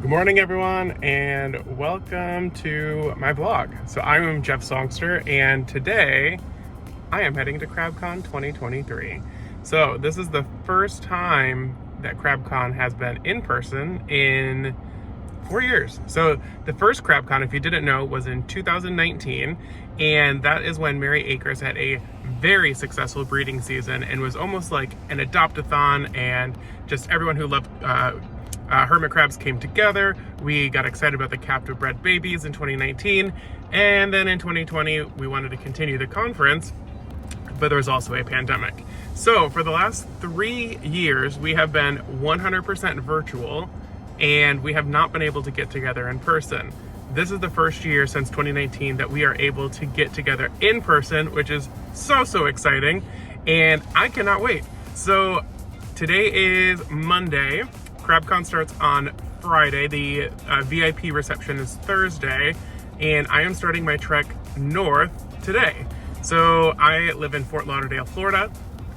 Good morning, everyone, and welcome to my vlog. So I'm Jeff Songster, and today I am heading to CrabCon 2023. So this is the first time that CrabCon has been in person in 4 years. So the first CrabCon, if you didn't know, was in 2019, and that is when Mary Acres had a very successful breeding season and was almost like an adopt-a-thon, and just everyone who loved hermit crabs came together. We got excited about the captive bred babies in 2019, and then in 2020 we wanted to continue the conference, but there was also a pandemic. So for the last 3 years we have been 100% virtual, and we have not been able to get together in person. This is the first year since 2019 that we are able to get together in person, which is so exciting, and I cannot wait. So today is Monday. CrabCon starts on Friday. The VIP reception is Thursday, and I am starting my trek north today. So I live in Fort Lauderdale, Florida.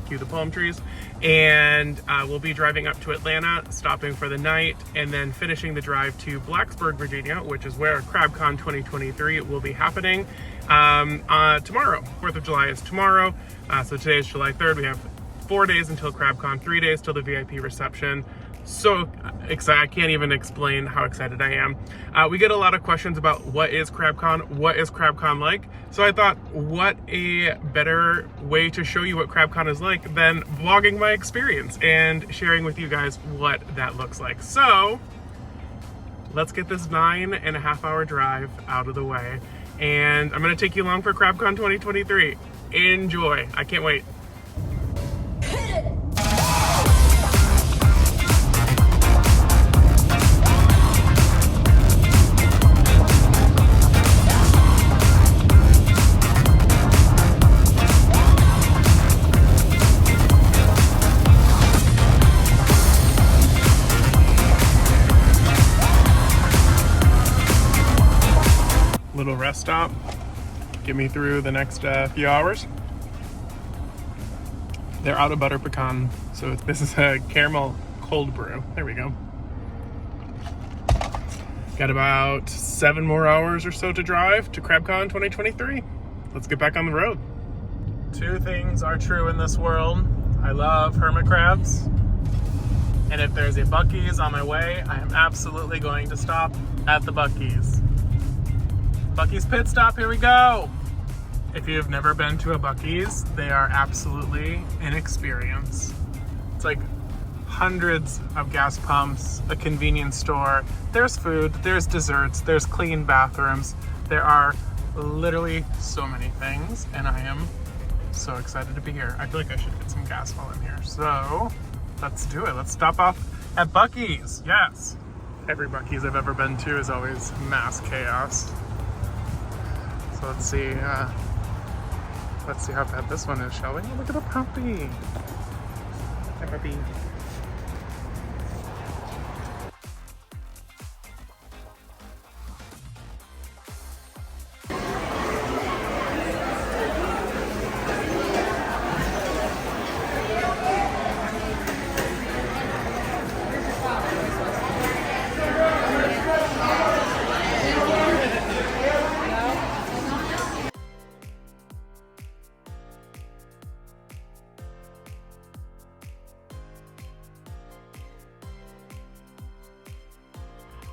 Cue the palm trees. And we'll be driving up to Atlanta, stopping for the night, and then finishing the drive to Blacksburg, Virginia, which is where CrabCon 2023 will be happening tomorrow. 4th of July is tomorrow. So today is July 3rd. We have 4 days until CrabCon, 3 days till the VIP reception. So excited, I can't even explain how excited I am. We get a lot of questions about what is CrabCon like? So I thought, what a better way to show you what CrabCon is like than vlogging my experience and sharing with you guys what that looks like. So let's get this 9.5-hour drive out of the way, and I'm gonna take you along for CrabCon 2023. Enjoy, I can't wait. Little rest stop, get me through the next few hours. They're out of butter pecan, so this is a caramel cold brew. There we go. Got about 7 more hours or so to drive to CrabCon 2023. Let's get back on the road. 2 things are true in this world. I love hermit crabs, and if there's a Buc-ee's on my way, I am absolutely going to stop at the Buc-ee's. Buc-ee's pit stop, here we go. If you've never been to a Buc-ee's, they are absolutely an experience. It's like hundreds of gas pumps, a convenience store, there's food, there's desserts, there's clean bathrooms. There are literally so many things, and I am so excited to be here. I feel like I should get some gas while I'm here. So let's do it. Let's stop off at Buc-ee's. Yes. Every Buc-ee's I've ever been to is always mass chaos. So let's see how bad this one is, shall we? Look at the puppy. Hi, puppy.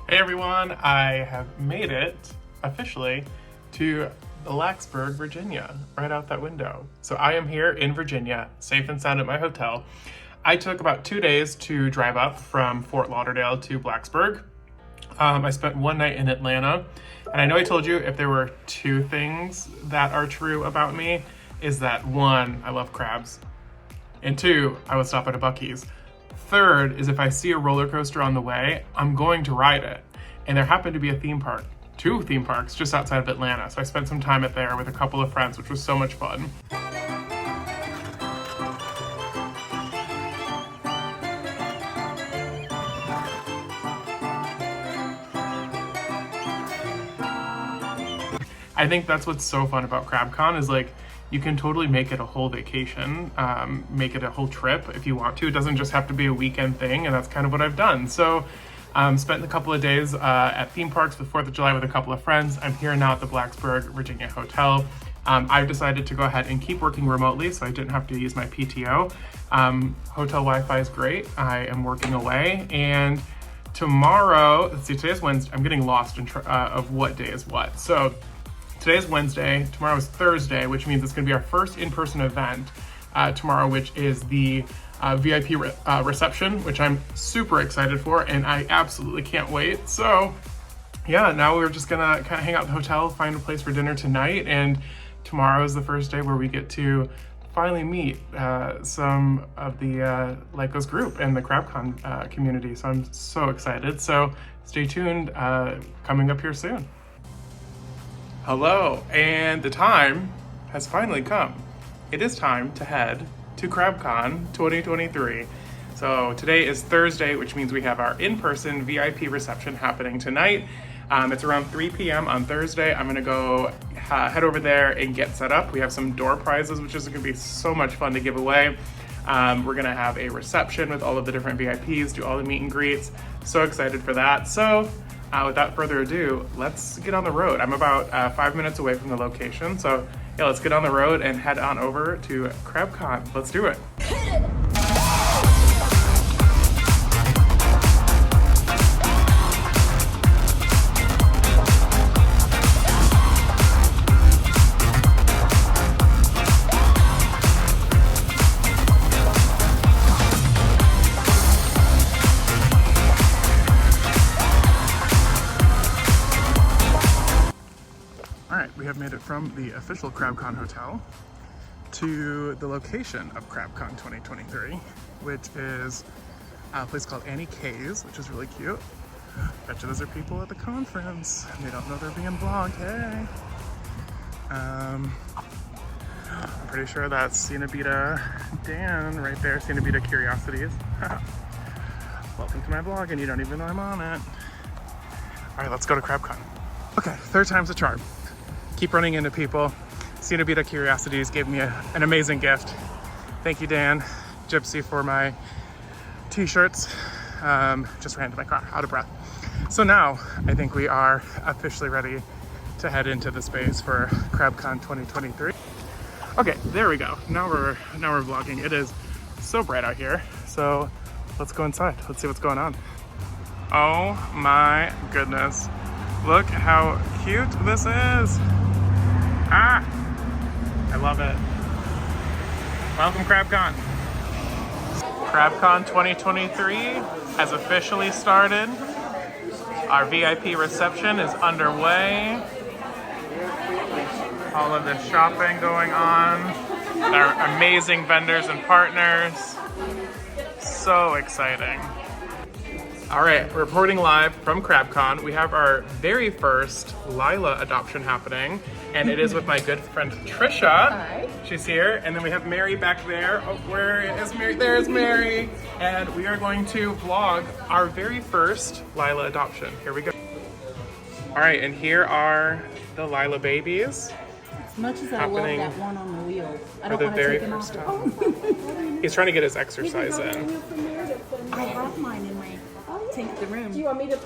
Hey everyone, I have made it officially to Blacksburg, Virginia, right out that window. So I am here in Virginia, safe and sound at my hotel. I took about 2 days to drive up from Fort Lauderdale to Blacksburg. I spent 1 night in Atlanta, and I know I told you if there were 2 things that are true about me, is that 1, I love crabs, and 2, I would stop at a Buc-ee's. 3rd is if I see a roller coaster on the way, I'm going to ride it. And there happened to be a theme park, 2 theme parks just outside of Atlanta. So I spent some time there with a couple of friends, which was so much fun. I think that's what's so fun about CrabCon is like, you can totally make it a whole vacation, make it a whole trip if you want to. It doesn't just have to be a weekend thing, and that's kind of what I've done. So Spent a couple of days at theme parks with 4th of July with a couple of friends. I'm here now at the Blacksburg, Virginia Hotel. I've decided to go ahead and keep working remotely so I didn't have to use my PTO. Hotel Wi-Fi is great. I am working away, and tomorrow, let's see, today's Wednesday. I'm getting lost in of what day is what. So today is Wednesday, tomorrow is Thursday, which means it's gonna be our first in-person event tomorrow, which is the VIP reception, which I'm super excited for, and I absolutely can't wait. So yeah, now we're just gonna kind of hang out at the hotel, find a place for dinner tonight, and tomorrow is the first day where we get to finally meet some of the Lycos group and the CrabCon community. So I'm so excited. So stay tuned, coming up here soon. Hello, and the time has finally come. It is time to head to CrabCon 2023. So today is Thursday, which means we have our in-person VIP reception happening tonight. It's around 3 p.m. on Thursday. I'm gonna go head over there and get set up. We have some door prizes, which is gonna be so much fun to give away. We're gonna have a reception with all of the different VIPs, do all the meet and greets. So excited for that. So without further ado, let's get on the road. I'm about 5 minutes away from the location. So yeah, let's get on the road and head on over to CrabCon. Let's do it. We have made it from the official CrabCon hotel to the location of CrabCon 2023, which is a place called Annie K's, which is really cute. Bet you those are people at the conference. They don't know they're being vlogged. Hey. I'm pretty sure that's Cienabita Dan right there, Cienabita Curiosities. Welcome to my vlog, and you don't even know I'm on it. All right, let's go to CrabCon. Okay, third time's a charm. Keep running into people. Cienabita Curiosities gave me an amazing gift. Thank you, Dan, Gypsy, for my t-shirts. Just ran to my car, out of breath. So now I think we are officially ready to head into the space for CrabCon 2023. Okay, there we go. Now we're vlogging. It is so bright out here. So let's go inside. Let's see what's going on. Oh my goodness. Look how cute this is. Ah, I love it. Welcome, CrabCon. CrabCon 2023 has officially started. Our VIP reception is underway. All of this shopping going on. Our amazing vendors and partners. So exciting. All right, reporting live from CrabCon. We have our very first Lila adoption happening, and it is with my good friend Trisha. Hi. She's here, and then we have Mary back there. Oh, where is Mary? There's Mary. And we are going to vlog our very first Lila adoption. Here we go. All right, and here are the Lila babies. As much as I love that one on the wheel, I don't the want to very take him first off. He's trying to get his exercise in. I have mine in my take the room. Do you want me to?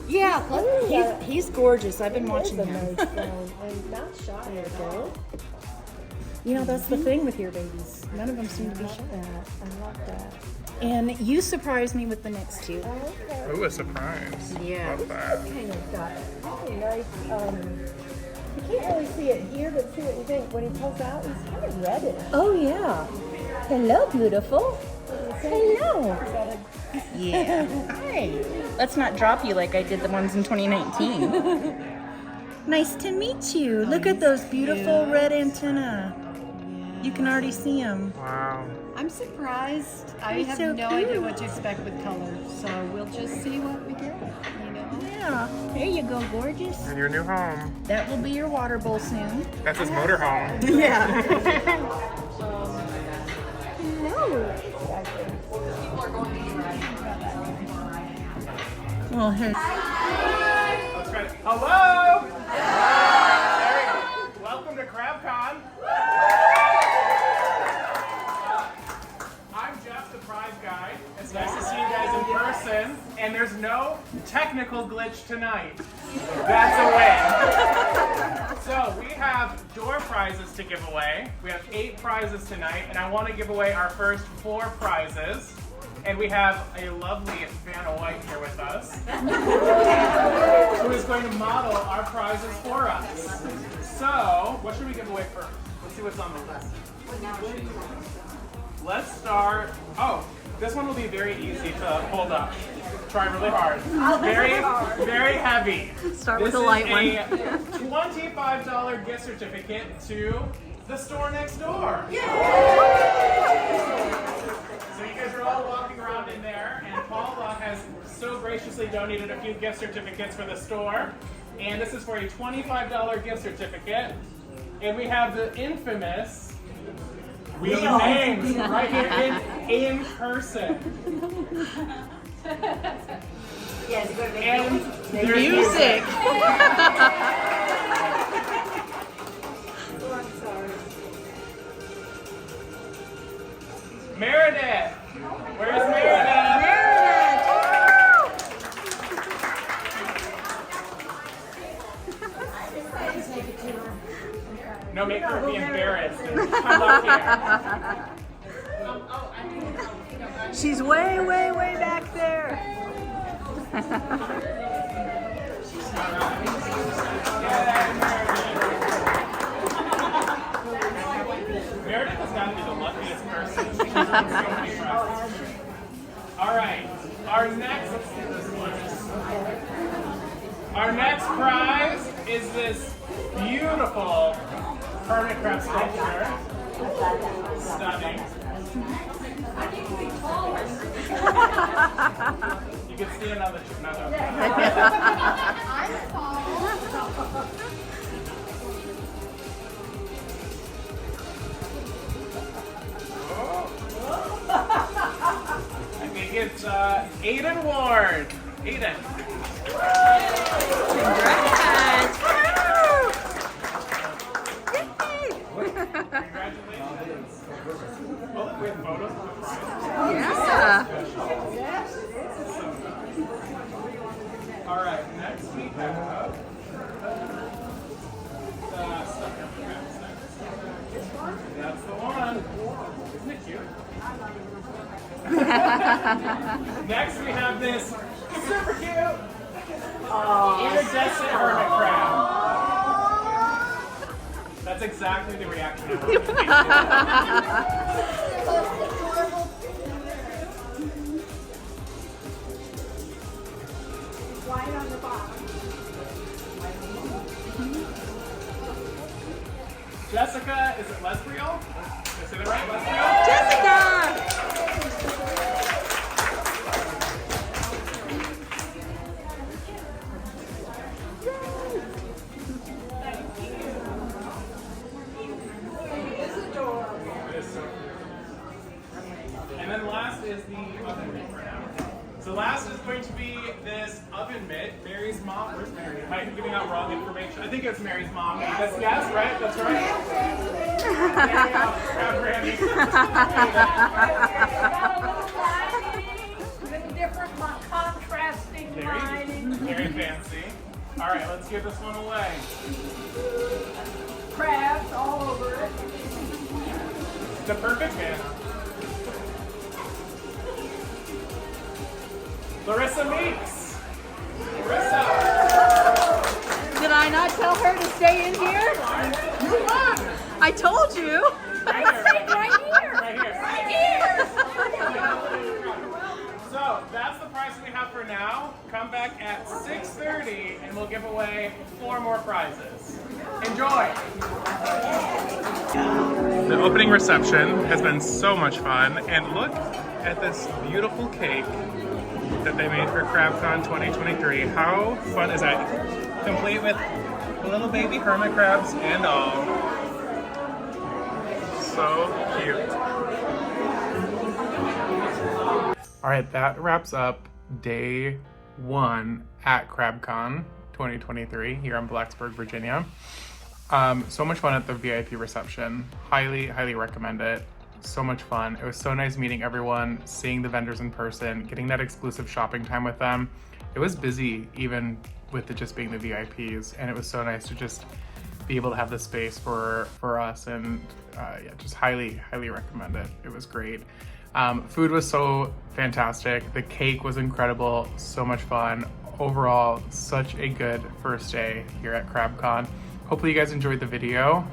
Yeah, he's gorgeous. I've been watching him. I'm not shy. You know, that's the thing with your babies. None of them seem to be shy. I love that. And you surprised me with the next two. Okay. Ooh, a surprise. Yeah. Love that. Kind of got really nice. You can't really see it here, but see what you think. When he pulls out, he's kind of reddish. Oh, yeah. Hello, beautiful. Hello. Yeah. Hi. Let's not drop you like I did the ones in 2019. Nice to meet you. Look at those beautiful red antennae. You can already see them. Wow. I'm surprised. I You're have so no cute. idea what to expect with color, so we'll just see what we get, you know? Yeah. There you go, gorgeous. And your new home. That will be your water bowl soon. That's his motor home. Yeah. No. Well, hey. Let's try it. Hello! Hello! Welcome to CrabCon. I'm Jeff, the prize guy. It's nice to see you guys in person. And there's no technical glitch tonight. That's a win. So we have door prizes to give away. We have 8 prizes tonight, and I want to give away our first 4 prizes. And we have a lovely Vanna White here with us, who is going to model our prizes for us. So, what should we give away first? Let's see what's on the list. Let's start. Oh, this one will be very easy to hold up. Try really hard. Very heavy. Start with a light one. This is a $25 gift certificate to the store next door. So you guys are all walking around in there, and Paula has so graciously donated a few gift certificates for the store. And this is for a $25 gift certificate. And we have the infamous Wheel of Names right here in person. And there's Music. Meredith! Where's Meredith? No, make her be embarrassed and come up here. She's way, way, way back there. Meredith has got to be the luckiest person. She's won so many prizes. All right, our next prize is this beautiful hermit crab sculpture. Stunning. You can see another. I think it's Aiden Ward. Aiden. Congrats. Congratulations. Oh, look, we have photos of the prize. Yeah. All right, next we have the sucker crab next. That's the one. Isn't it cute? Next we have this super cute iridescent hermit crab. That's exactly the reaction I White on the bottom. Jessica, is it Lesbriel? Did I say that right? Lesbriel? Jessica. And then last is the oven mitt for now. So last is going to be this oven mitt. Mary's mom. Where's Mary? Am I giving out wrong information? I think it's Mary's mom. Yes, yes, right? That's right. There you go. Proud Granny. With different contrasting lighting. Very fancy. All right, let's give this one away. Crabs all over it. The perfect Vanna. Larissa Meeks. Larissa. Did I not tell her to stay in here? You won. I told you. Right here. Right here. Right here. Right here. So that's the prize we have for now. Come back at 6:30 and we'll give away 4 more prizes. Enjoy! The opening reception has been so much fun, and look at this beautiful cake that they made for CrabCon 2023. How fun is that? Complete with little baby hermit crabs and all. So cute. All right, that wraps up day 1 at CrabCon 2023 here in Blacksburg, Virginia. So much fun at the VIP reception. Highly, highly recommend it. so much fun. It was so nice meeting everyone, seeing the vendors in person, getting that exclusive shopping time with them. It was busy even with it just being the VIPs, and it was so nice to just be able to have the space for us, and yeah, just highly recommend it. It was great. Food was so fantastic. The cake was incredible, so much fun. Overall, such a good first day here at CrabCon. Hopefully you guys enjoyed the video.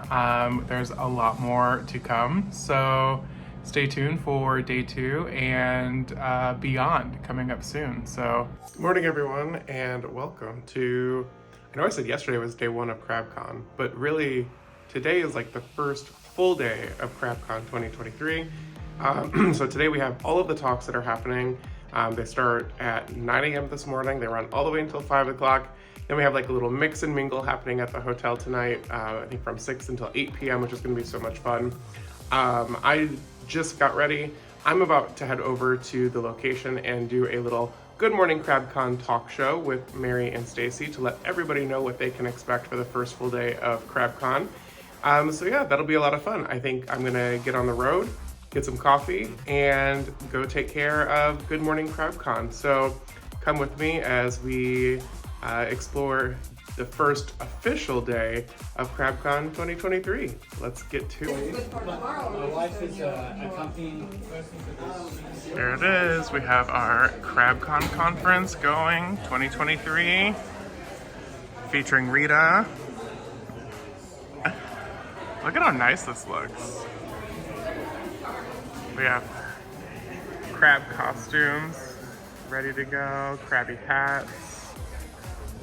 There's a lot more to come, so stay tuned for day 2 and beyond coming up soon. So, good morning everyone, and welcome to, I know I said yesterday was day 1 of CrabCon, but really today is like the first full day of CrabCon 2023. So today we have all of the talks that are happening. They start at 9 a.m. this morning. They run all the way until 5 o'clock. Then we have like a little mix and mingle happening at the hotel tonight, I think from 6 until 8 p.m., which is gonna be so much fun. I just got ready. I'm about to head over to the location and do a little Good Morning CrabCon talk show with Mary and Stacy to let everybody know what they can expect for the first full day of CrabCon. So yeah, that'll be a lot of fun. I think I'm gonna get on the road, get some coffee, and go take care of Good Morning CrabCon. So come with me as we explore the first official day of CrabCon 2023. Let's get to it. My wife is accompanying person for this. There it is. We have our CrabCon conference going 2023, featuring Rita. Look at how nice this looks. We have crab costumes ready to go, crabby hats.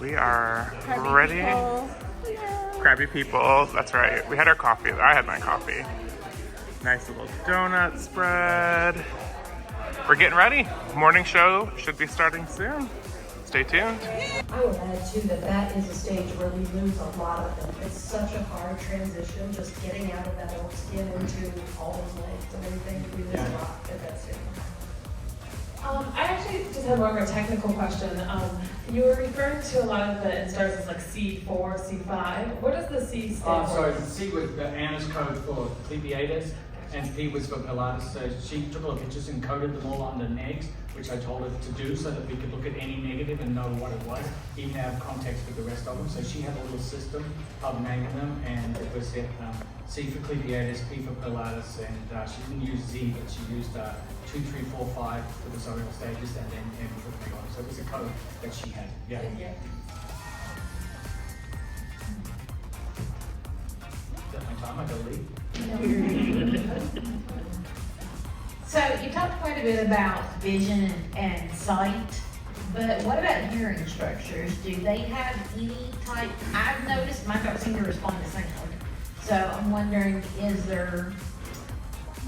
We are ready. Crabby people, that's right. We had our coffee. I had my coffee. Nice little donut spread. We're getting ready. Morning show should be starting soon. Stay tuned. I would add too that is a stage where we lose a lot of them. It's such a hard transition, just getting out of that old skin into all those legs and everything. We lose a lot at that stage. I actually just have more of a technical question. You were referring to a lot of the instars as like C4, C5. What does the C stand for? Sorry, C was the Anna's code for cleviators, and P was for pilates. So she took a look at just encoded them all under negs, which I told her to do so that we could look at any negative and know what it was, even have context with the rest of them. So she had a little system of naming them, and it was C for cleviators, P for pilates, and she didn't use Z, but she used 2, 3, 4, 5 for the zodiacal stages, and then M for the on. So it was a code that she had. Yeah. Is that my time? I gotta leave. So you talked quite a bit about vision and sight, but what about hearing structures? Do they have any type? I've noticed my dogs seem to respond the same way. So I'm wondering, is there,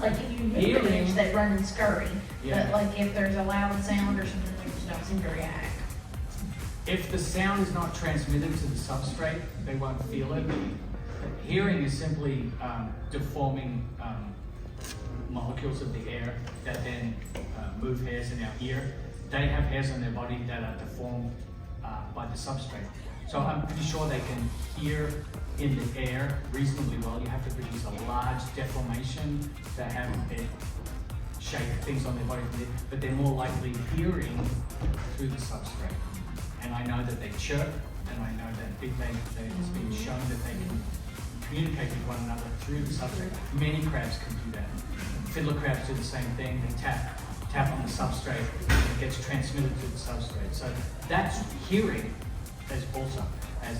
like if you hear an image, they run and scurry, Yeah. but like if there's a loud sound or something, they just don't seem to react. If the sound is not transmitted to the substrate, they won't feel it. Hearing is simply deforming molecules of the air that then move hairs in our ear. They have hairs on their body that are deformed by the substrate. So I'm pretty sure they can hear in the air reasonably well. You have to produce a large deformation to have it shape things on their body, but they're more likely hearing through the substrate. And I know that they chirp, and I know that it's been shown that they can communicate with one another through the substrate. Many crabs can do that. Fiddler crabs do the same thing. They tap on the substrate, and it gets transmitted to the substrate. So that's hearing as also as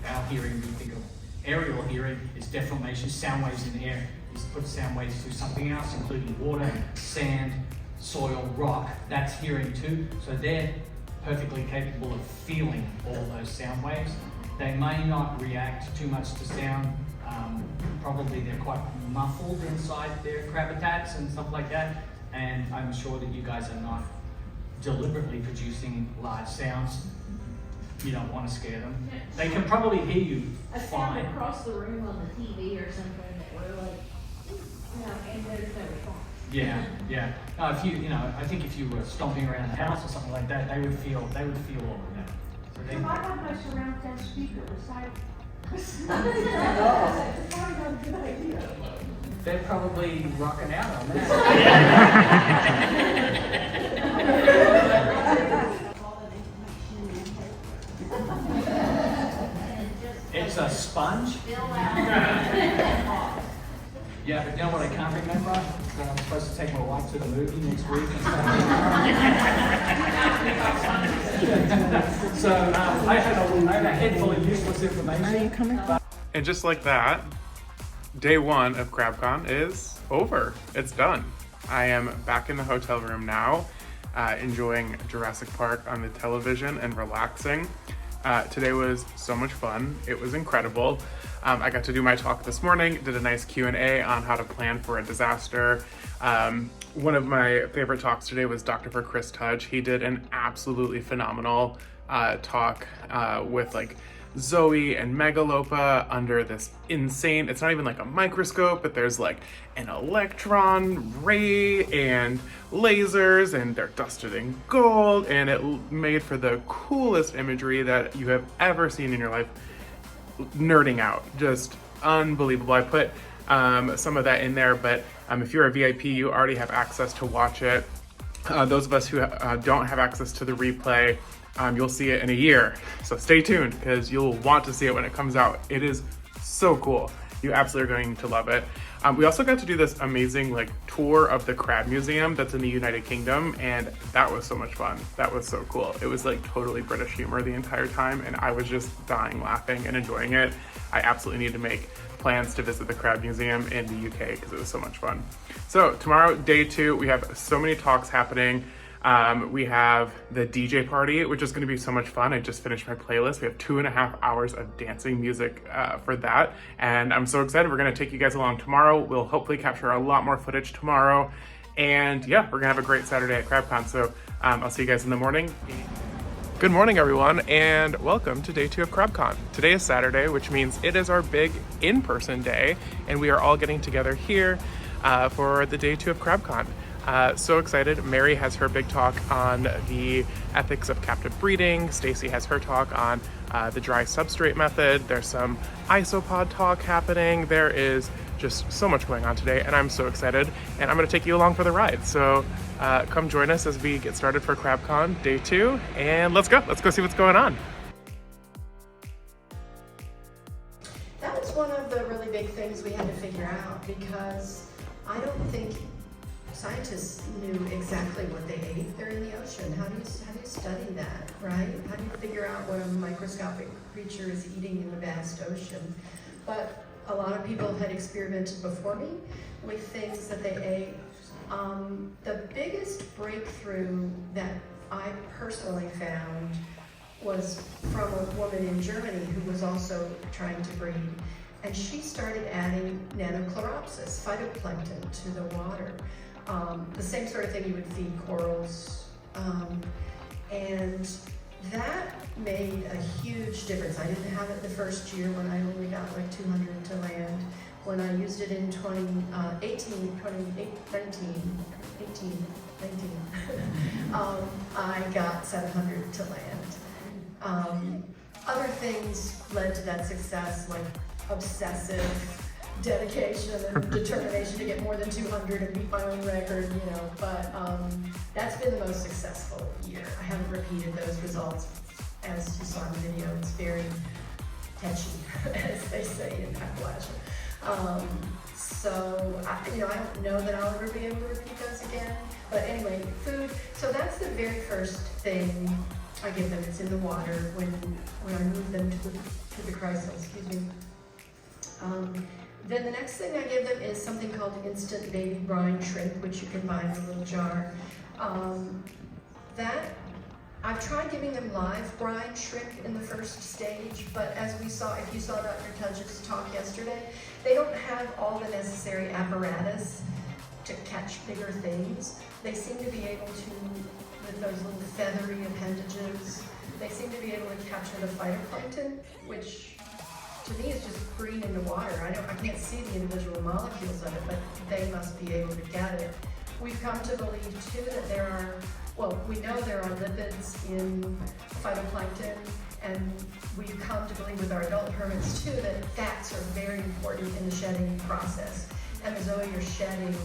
our hearing. We think of aerial hearing is deformation, sound waves in the air. You put sound waves through something else, including water, sand, soil, rock. That's hearing too. So they're perfectly capable of feeling all those sound waves. They may not react too much to sound. Probably they're quite muffled inside their crab habitats and stuff like that. And I'm sure that you guys are not deliberately producing large sounds. You don't want to scare them. They can probably hear you I fine. found across the room on the TV or something that were like, and there's no response. Yeah. No, I think if you were stomping around the house or something like that, they would feel all of that. So they, I got my surround sound speaker beside. It's probably not a good idea. They're probably rocking out on that. It's a sponge. Yeah, but you know what I can't remember? That I'm supposed to take my wife to the movie next week and stuff. So I had a head full of useless information. Are you coming? And just like that, day one of CrabCon is over. It's done. I am back in the hotel room now, enjoying Jurassic Park on the television and relaxing. Today was so much fun. It was incredible. I got to do my talk this morning, did a nice Q&A on how to plan for a disaster. One of my favorite talks today was Dr. Chris Tudge. He did an absolutely phenomenal talk with like Zoe and Megalopa under this insane, it's not even like a microscope, but there's like an electron ray and lasers and they're dusted in gold, and it made for the coolest imagery that you have ever seen in your life. Nerding out, just unbelievable. I put some of that in there, but if you're a VIP, you already have access to watch it. Those of us who don't have access to the replay, you'll see it in a year. So stay tuned because you'll want to see it when it comes out. It is so cool. You absolutely are going to love it. We also got to do this amazing like tour of the Crab Museum that's in the United Kingdom, and that was so much fun. That was so cool. It was like totally British humor the entire time, and I was just dying laughing and enjoying it. I absolutely need to make plans to visit the Crab Museum in the UK because it was so much fun. So tomorrow, day two, we have so many talks happening. We have the DJ party, which is going to be so much fun. I just finished my playlist. We have 2.5 hours of dancing music for that, and I'm so excited. We're going to take you guys along tomorrow. We'll hopefully capture a lot more footage tomorrow, and yeah, we're going to have a great Saturday at CrabCon. So I'll see you guys in the morning. Good morning, everyone, and welcome to day two of CrabCon. Today is Saturday, which means it is our big in-person day, and we are all getting together here for the day two of CrabCon. So excited. Mary has her big talk on the ethics of captive breeding. Stacy has her talk on the dry substrate method. There's some isopod talk happening. There is just so much going on today, and I'm so excited. And I'm going to take you along for the ride. So come join us as we get started for CrabCon day two, and let's go. Let's go see what's going on. That was one of the really big things we had to figure out, because I don't think scientists knew exactly what they ate. They're in the ocean. How do you study that, right? How do you figure out what a microscopic creature is eating in the vast ocean? But a lot of people had experimented before me with things that they ate. The biggest breakthrough that I personally found was from a woman in Germany who was also trying to breed. And she started adding nanochloropsis, phytoplankton, to the water. The same sort of thing you would feed corals. And that made a huge difference. I didn't have it the first year when I only got like 200 to land. When I used it in 2018, I got 700 to land. Other things led to that success, like obsessive dedication and determination to get more than 200 and beat my own record, you know, but that's been the most successful year. I haven't repeated those results. As you saw in the video, it's very catchy, as they say in Appalachia. So, I don't know that I'll ever be able to repeat those again, but anyway, food. So that's the very first thing I give them. It's in the water when I move them to the chrysal, excuse me. Then the next thing I give them is something called instant baby brine shrimp, which you can buy in a little jar. I've tried giving them live brine shrimp in the first stage, but as we saw, if you saw Dr. Tudge's talk yesterday, they don't have all the necessary apparatus to catch bigger things. They seem to be able to, with those little feathery appendages, they seem to be able to capture the phytoplankton, which to me is just green in the water. I can't see the individual molecules of it, but they must be able to get it. We've come to believe too that we know there are lipids in phytoplankton, and we've come to believe with our adult hermits too that fats are very important in the shedding process. and the zoe are shedding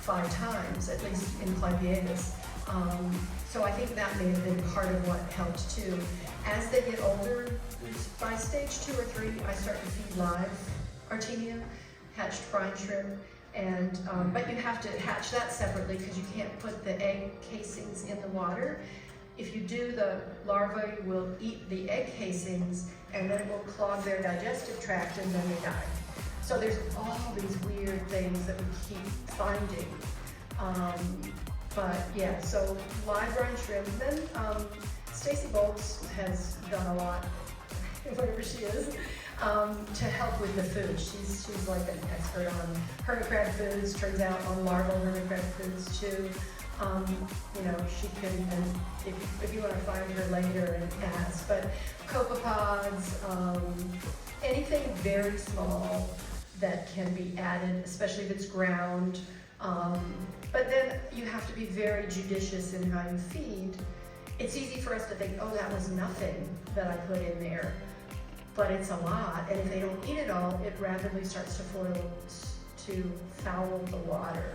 5 times, at least in Clypeus. So I think that may have been part of what helped too. As they get older, by stage 2 or 3, I start to feed live Artemia, hatched brine shrimp, and but you have to hatch that separately because you can't put the egg casings in the water. If you do, the larvae will eat the egg casings and then it will clog their digestive tract and then they die. So there's all these weird things that we keep finding. But yeah, so live brine shrimp. Then Stacy Bolts has done a lot, whatever she is, to help with the food. She's like an expert on hermit crab foods, turns out on larval hermit crab foods too. You know, she can, and if you want to find her later and ask, but copepods, anything very small that can be added, especially if it's ground. But then you have to be very judicious in how you feed. It's easy for us to think, oh, that was nothing that I put in there, but it's a lot. And if they don't eat it all, it rapidly starts to foul the water.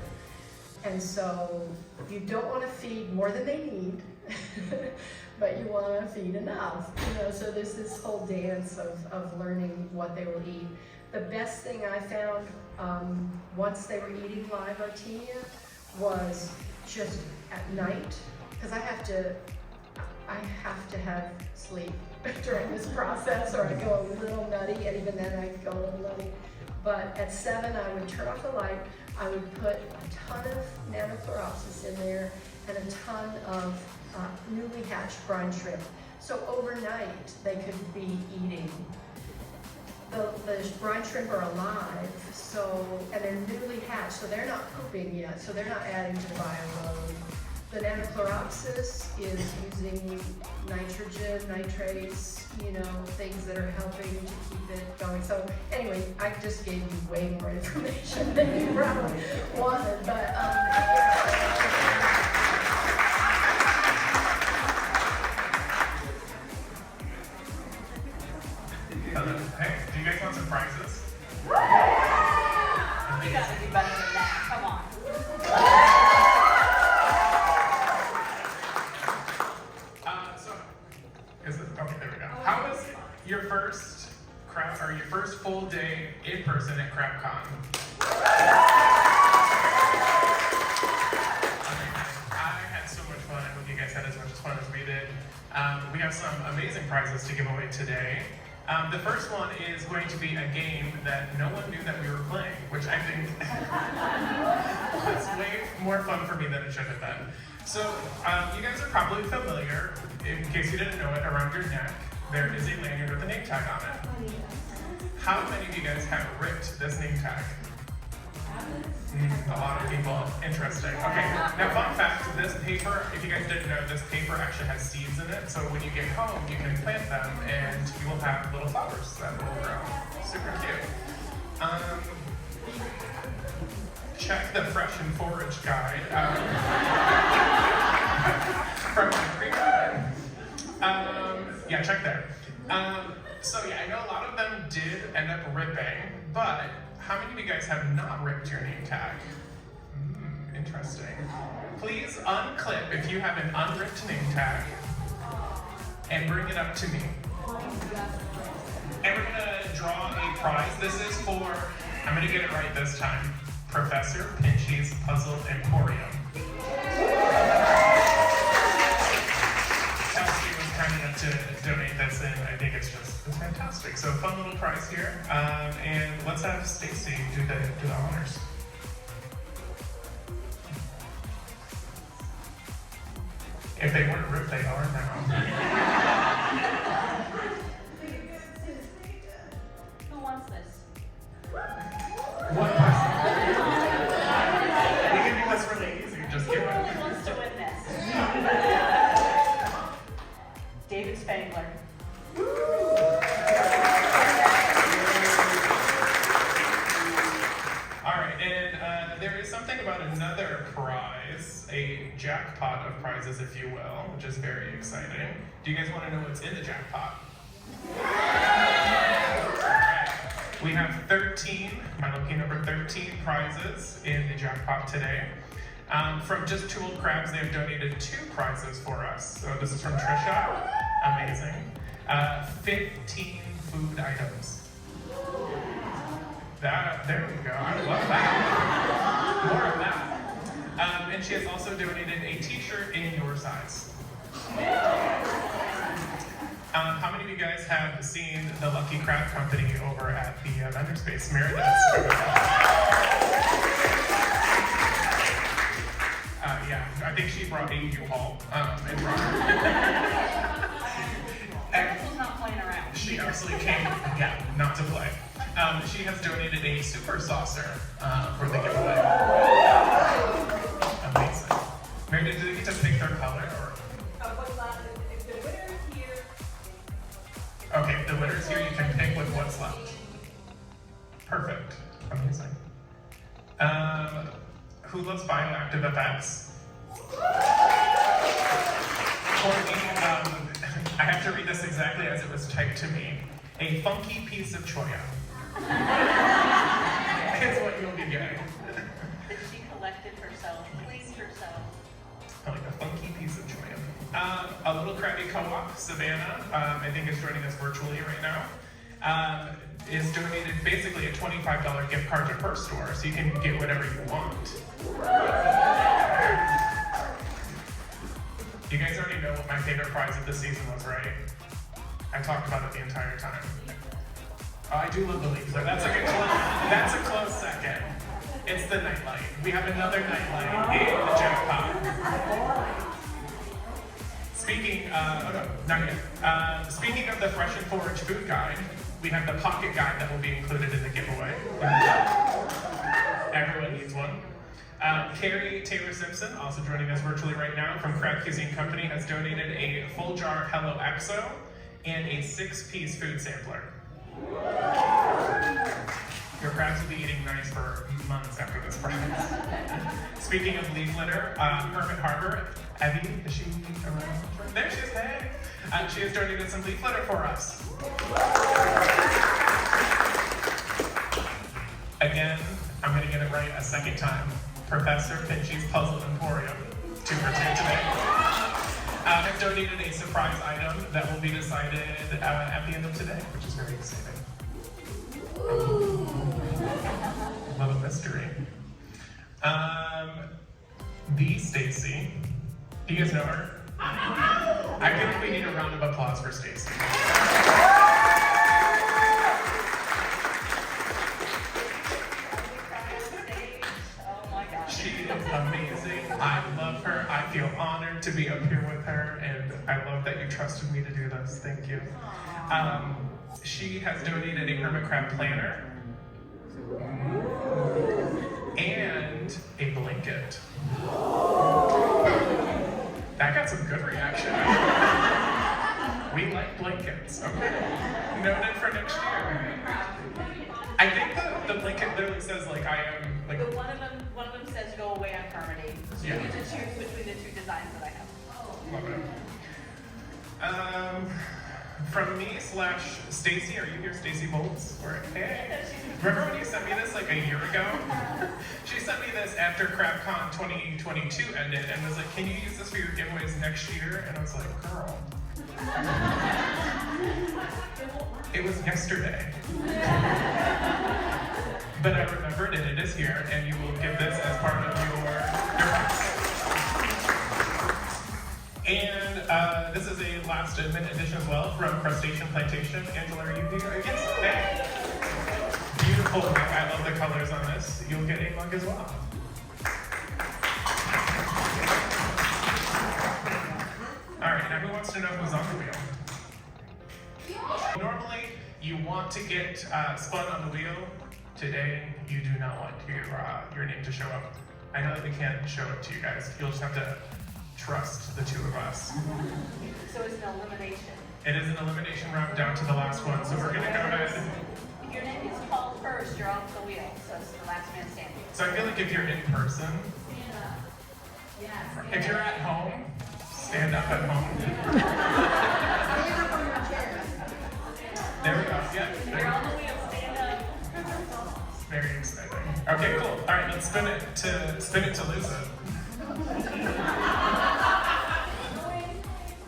And so you don't want to feed more than they need, but you want to feed enough. You know, so there's this whole dance of learning what they will eat. The best thing I found once they were eating live Artemia was just at night, because I have to have sleep during this process, or I go a little nutty, and even then I go a little nutty. But at 7, I would turn off the light. I would put a ton of Nanochloropsis in there and a ton of newly hatched brine shrimp. So overnight, they could be eating. The brine shrimp are alive, so, and they're newly hatched, so they're not pooping yet, so they're not adding to the bioload. The Nanochloropsis is using nitrogen, nitrates, you know, things that are helping to keep it going. So anyway, I just gave you way more information than you probably wanted, but hey, do you guys want some prizes? We gotta do better than that, come on. Okay, there we go. How was your first full day in person at CrabCon? I had so much fun. I hope you guys had as much fun as we did. We have some amazing prizes to give away today. The first one is going to be a game that no one knew that we were playing, which I think was way more fun for me than it should have been. So, you guys are probably familiar, in case you didn't know it, around your neck, there is a lanyard with a name tag on it. How many of you guys have ripped this name tag? A lot of people. Interesting. Okay, now fun fact, this paper, if you guys didn't know, this paper actually has seeds in it, so when you get home, you can plant them and you will have little flowers that will grow. Super cute. Check the Fresh and Forage guide from my pre-guide. Yeah, check there. So yeah, I know a lot of them did end up ripping, but how many of you guys have not ripped your name tag? Interesting. Please unclip if you have an unripped name tag and bring it up to me. And we're gonna draw a prize. This is for, I'm gonna get it right this time, Professor Pinchy's Puzzle Emporium. Chelsea was kind enough to donate this, and I think it's fantastic. So fun little prize here, and let's have Stacy do the honors. If they weren't ripped, they are now. Who wants this? One person. We can do this really easy. Just give Who it. really wants to win this? David Spangler. Alright, and there is something about another prize, a jackpot of prizes, if you will, which is very exciting. Do you guys want to know what's in the jackpot? Alright. We have 13, my lucky number 13 prizes in the jackpot today. From Just Two Old Crabs, they have donated 2 prizes for us. So this is from Trisha, amazing. 15 food items. There we go, I love that. More of that. And she has also donated a t-shirt in your size. How many of you guys have seen the Lucky Crab Company over at the vendor space? Meredith. Yeah, I think she brought a U-Haul and brought Meredith was not playing around. She absolutely came, yeah, not to play. She has donated a super saucer for the giveaway. Amazing. Meredith, did they get to pick their color or? The winner is here. Okay, if the winner's here, you can pick with what's left. Perfect. Amazing. Who loves bioactive effects? Courtney, I have to read this exactly as it was typed to me. A funky piece of choya. Is what you'll be getting. That she collected herself, cleaned herself. I like a funky piece of choya. A little crabby co-op, Savannah, I think is joining us virtually right now, is donated basically a $25 gift card to her store, so you can get whatever you want. You guys already know what my favorite prize of the season was, right? I talked about it the entire time. Oh, I do love the leaves. That's a close second. It's the nightlight. We have another nightlight in the jackpot. Speaking, speaking of the Fresh and Forage food guide, we have the pocket guide that will be included in the giveaway. Everyone needs one. Carrie Taylor Simpson, also joining us virtually right now from Crab Cuisine Company, has donated a full jar of Hello Exo and a 6-piece food sampler. Your crabs will be eating nice for months after this prize. Speaking of leaf litter, Hermit Harbor, Evie, is she around? There she is, hey! She has donated some leaf litter for us. Again, I'm gonna get it right a second time. Professor Pinchy's Puzzle Emporium, 2 for 2 today. Have donated a surprise item that will be decided at the end of today, which is very exciting. Love a mystery. The Stacy. Do you guys know her? I feel like we need a round of applause for Stacy. She is amazing. I love her. I feel honored to be up here with her, and I love that you trusted me to do this. Thank you. She has donated a hermit crab planner and a blanket. That got some good reaction. We like blankets. Okay. Noted for next year. I think the blanket literally says like I am like. But one of them says go away on permitting. So you get to choose between the 2 designs that I have. Love it. From me / Stacy, are you here, Stacy Bolts? Or hey, remember when you sent me this like a year ago? She sent me this after CrabCon 2022 ended and was like, "Can you use this for your giveaways next year?" And I was like, "Girl." It was yesterday. But I remembered and it is here, and you will get this as part of your prize. And this is a last minute edition as well from Crustacean Plantation. Angela, are you here? Yes. Hey. Beautiful mug. I love the colors on this. You'll get a mug as well. All right, now who wants to know who's on the wheel? Normally, you want to get spun on the wheel. Today, you do not want your name to show up. I know that we can't show it to you guys. You'll just have to trust the 2 of us. So it's an elimination. It is an elimination round down to the last one, so we're gonna go ahead. If your name is called first, you're off the wheel, so it's the last man standing. So I feel like if you're in person, if you're at home, stand up at home. There we go, yeah. You're on the wheel, stand up. Very exciting. Okay, cool. All right, let's spin it to lose it.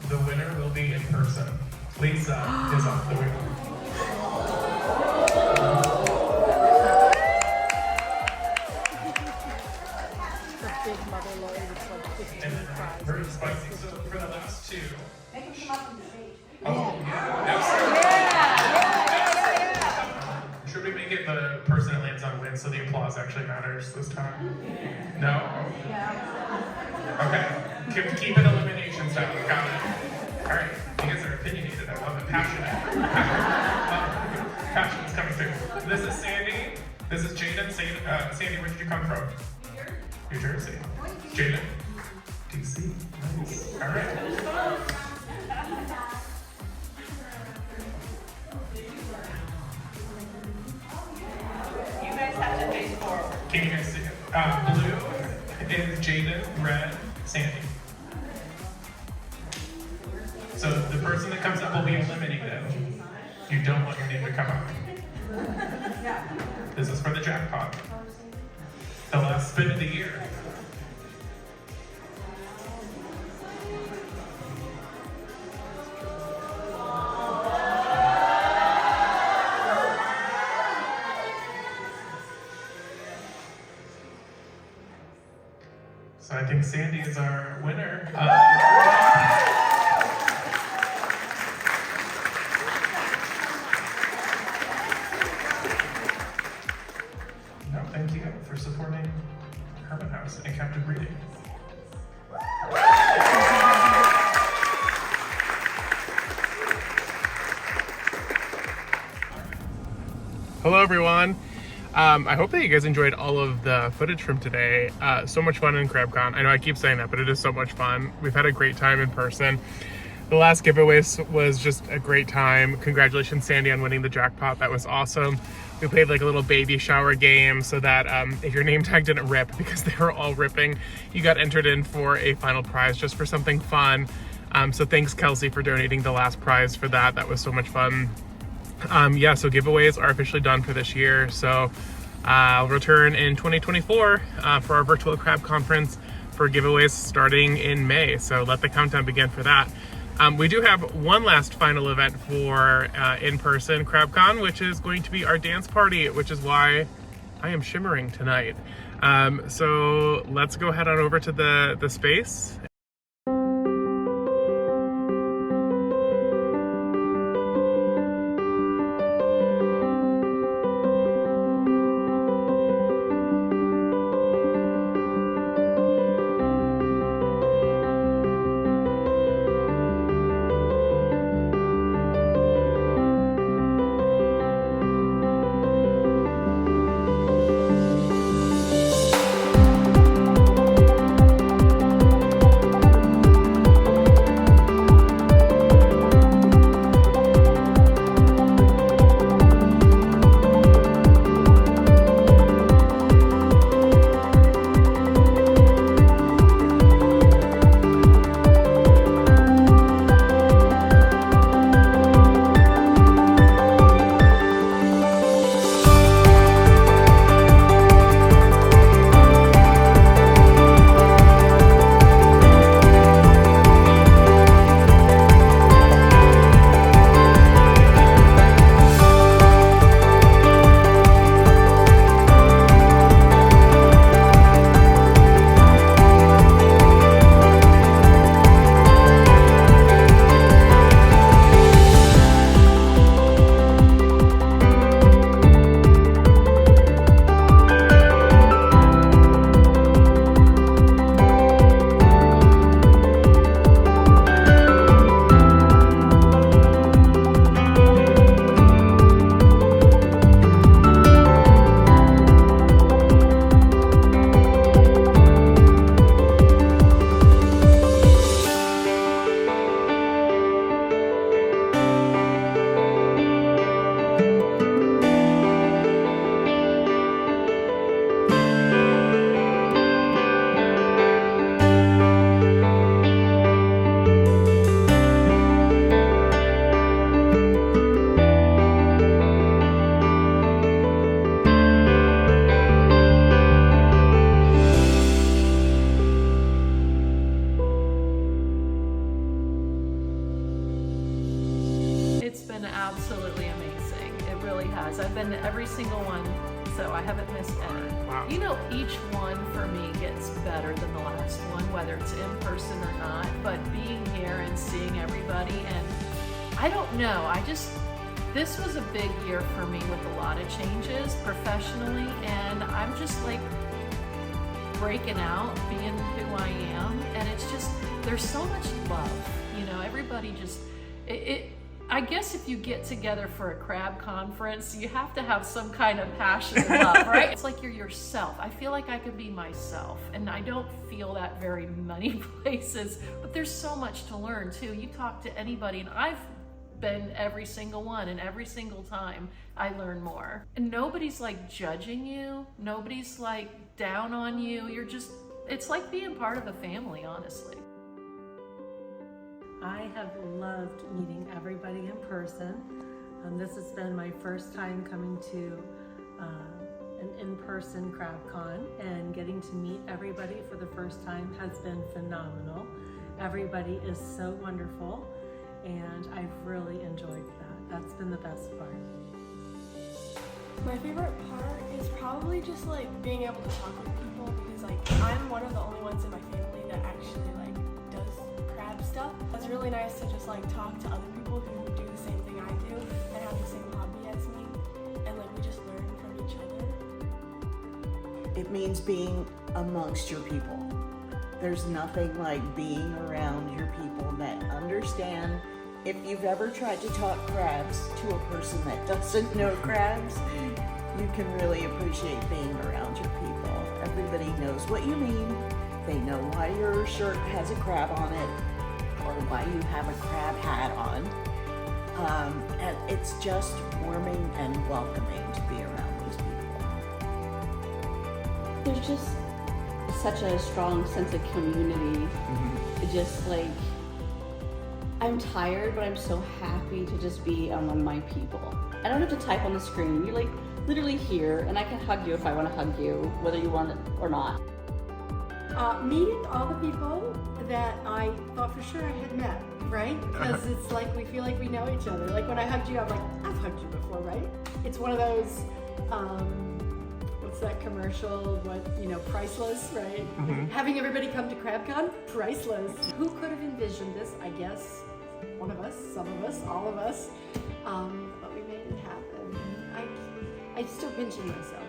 The winner will be in person. Lisa is off the wheel. And very spicy. So for the last two. Make them come up on the stage. Oh, yeah, absolutely. Should we make it the person that lands on wins so the applause actually matters this time? No? Yeah. Okay. Keep it elimination style. Got it. All right. You guys are opinionated. I love it. Passionate. Passion is coming through. This is Sandy. This is Jaden. Sandy, where did you come from? New Jersey. Jaden? DC. Nice. All right. You guys have to face forward. Can you guys see it? Blue is Jaden, red, Sandy. So the person that comes up will be eliminated. You don't want your name to come up. This is for the jackpot. The last spin of the year. So I think Sandy is our winner. No, thank you for supporting Herman House and Captive Breeding. Hello everyone. I hope that you guys enjoyed all of the footage from today. So much fun in CrabCon. I know I keep saying that, but it is so much fun. We've had a great time in person. The last giveaways was just a great time. Congratulations, Sandy, on winning the jackpot. That was awesome. We played like a little baby shower game so that if your name tag didn't rip, because they were all ripping, you got entered in for a final prize just for something fun. So thanks, Kelsey, for donating the last prize for that. That was so much fun. Yeah, so giveaways are officially done for this year. So I'll return in 2024 for our virtual crab conference for giveaways starting in May. So let the countdown begin for that. We do have one last final event for in-person CrabCon, which is going to be our dance party, which is why I am shimmering tonight. So let's go head on over to the space. been absolutely amazing. It really has. I've been to every single one, so I haven't missed any. Wow. You know, each one for me gets better than the last one, whether it's in person or not, but being here and seeing everybody, and I don't know, this was a big year for me with a lot of changes professionally, and I'm just like breaking out, being who I am, and it's just, there's so much love, you know, everybody just, I guess if you get together for a crab conference, you have to have some kind of passion and love, right? It's like you're yourself. I feel like I can be myself, and I don't feel that very many places, but there's so much to learn too. You talk to anybody, and I've been every single one, and every single time I learn more. And nobody's like judging you, nobody's like down on you. You're just, it's like being part of a family, honestly. I have loved meeting everybody in person. This has been my first time coming to an in-person CrabCon, and getting to meet everybody for the first time has been phenomenal. Everybody is so wonderful, and I've really enjoyed that. That's been the best part. My favorite part is probably just like being able to talk with people, because like I'm one of the only ones in my family that actually like does crab stuff. It's really nice to just like talk to other people who do the same thing I do and have the same hobby as me, and like we just learn from each other. It means being amongst your people. There's nothing like being around your people that understand. If you've ever tried to talk crabs to a person that doesn't know crabs, you can really appreciate being around your people. Everybody knows what you mean. They know why your shirt has a crab on it, or why you have a crab hat on. And it's just warming and welcoming to be around these people. There's just such a strong sense of community. It just like, I'm tired, but I'm so happy to just be among my people. I don't have to type on the screen. You're like literally here, and I can hug you if I want to hug you, whether you want it or not. Meeting all the people that I thought for sure I had met, right? Because it's like we feel like we know each other. Like when I hugged you, I'm like, I've hugged you before, right? It's one of those, what's that commercial? What, you know, priceless, right? Having everybody come to CrabCon, priceless. Who could have envisioned this? I guess one of us, some of us, all of us. But we made it happen. I'm still pinching myself.